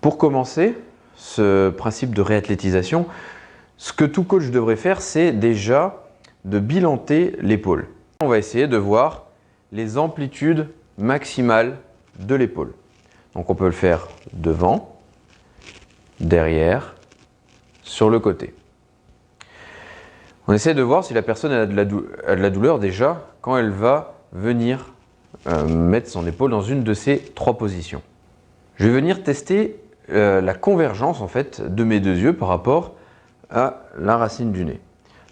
Pour commencer ce principe de réathlétisation, ce que tout coach devrait faire, c'est déjà de bilanter l'épaule. On va essayer de voir les amplitudes maximales de l'épaule. Donc on peut le faire devant, derrière, sur le côté. On essaie de voir si la personne a de la douleur déjà quand elle va venir mettre son épaule dans une de ces trois positions. Je vais venir tester la convergence en fait de mes deux yeux par rapport à la racine du nez.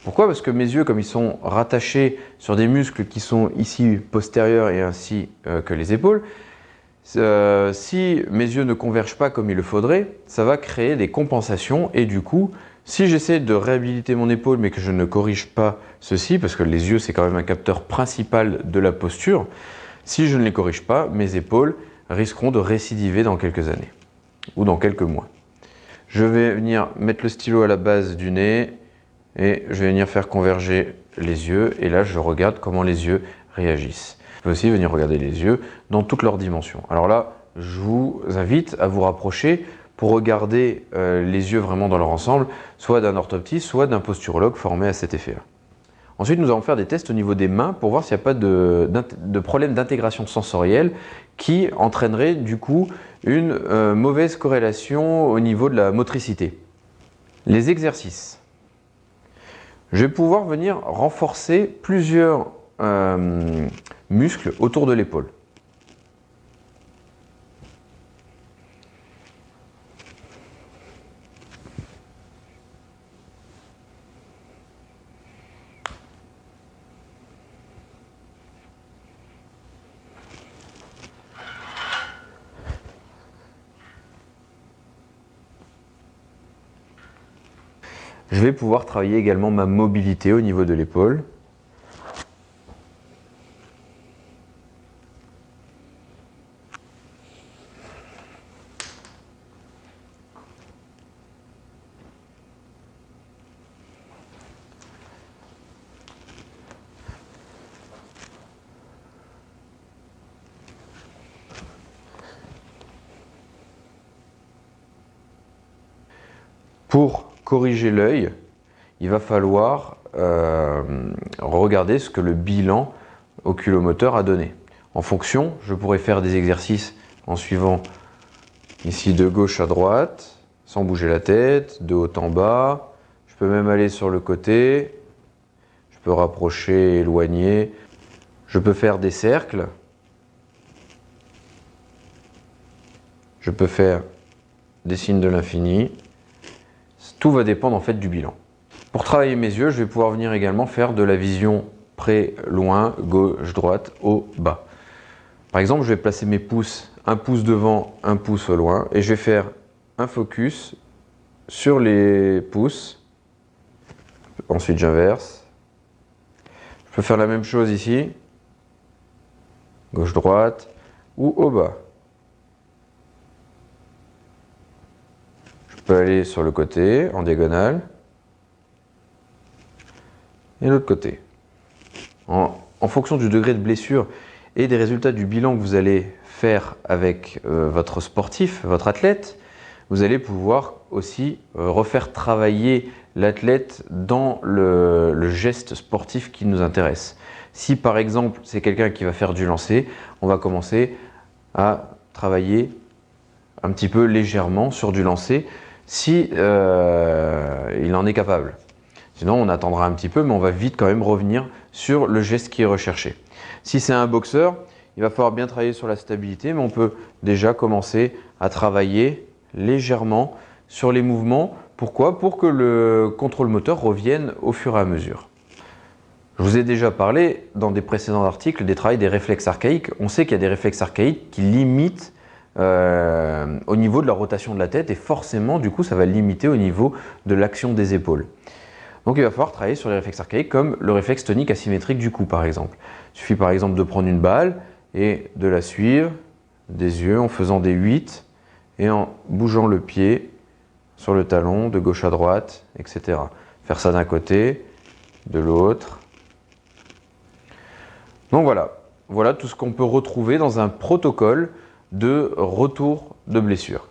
Pourquoi? Parce que mes yeux, comme ils sont rattachés sur des muscles qui sont ici postérieurs et ainsi que les épaules, si mes yeux ne convergent pas comme il le faudrait, ça va créer des compensations et du coup, si j'essaie de réhabiliter mon épaule mais que je ne corrige pas ceci, parce que les yeux c'est quand même un capteur principal de la posture, si je ne les corrige pas, mes épaules risqueront de récidiver dans quelques années ou dans quelques mois. Je vais venir mettre le stylo à la base du nez et je vais venir faire converger les yeux et là je regarde comment les yeux réagissent. Je peux aussi venir regarder les yeux dans toutes leurs dimensions. Alors là, je vous invite à vous rapprocher pour regarder les yeux vraiment dans leur ensemble, soit d'un orthoptiste, soit d'un posturologue formé à cet effet-là. Ensuite, nous allons faire des tests au niveau des mains pour voir s'il n'y a pas de problème d'intégration sensorielle qui entraînerait du coup une mauvaise corrélation au niveau de la motricité. Les exercices. Je vais pouvoir venir renforcer plusieurs muscles autour de l'épaule. Je vais pouvoir travailler également ma mobilité au niveau de l'épaule. Pour corriger l'œil, il va falloir regarder ce que le bilan oculomoteur a donné. En fonction, je pourrais faire des exercices en suivant ici de gauche à droite, sans bouger la tête, de haut en bas. Je peux même aller sur le côté, je peux rapprocher, éloigner. Je peux faire des cercles. Je peux faire des signes de l'infini. Tout va dépendre en fait du bilan. Pour travailler mes yeux, je vais pouvoir venir également faire de la vision près, loin, gauche, droite, haut, bas. Par exemple, je vais placer mes pouces, un pouce devant, un pouce au loin, et je vais faire un focus sur les pouces. Ensuite, j'inverse. Je peux faire la même chose ici, gauche, droite, ou au bas. Je peux aller sur le côté, en diagonale, et l'autre côté. En fonction du degré de blessure et des résultats du bilan que vous allez faire avec votre sportif, votre athlète, vous allez pouvoir aussi refaire travailler l'athlète dans le geste sportif qui nous intéresse. Si par exemple c'est quelqu'un qui va faire du lancer, on va commencer à travailler un petit peu légèrement sur du lancer si il en est capable. Sinon, on attendra un petit peu, mais on va vite quand même revenir sur le geste qui est recherché. Si c'est un boxeur, il va falloir bien travailler sur la stabilité, mais on peut déjà commencer à travailler légèrement sur les mouvements. Pourquoi? Pour que le contrôle moteur revienne au fur et à mesure. Je vous ai déjà parlé dans des précédents articles des travails des réflexes archaïques. On sait qu'il y a des réflexes archaïques qui limitent au niveau de la rotation de la tête et forcément, du coup, ça va limiter au niveau de l'action des épaules. Donc il va falloir travailler sur les réflexes archaïques comme le réflexe tonique asymétrique du cou par exemple. Il suffit par exemple de prendre une balle et de la suivre des yeux en faisant des 8 et en bougeant le pied sur le talon de gauche à droite, etc. Faire ça d'un côté, de l'autre. Donc voilà tout ce qu'on peut retrouver dans un protocole de retour de blessure.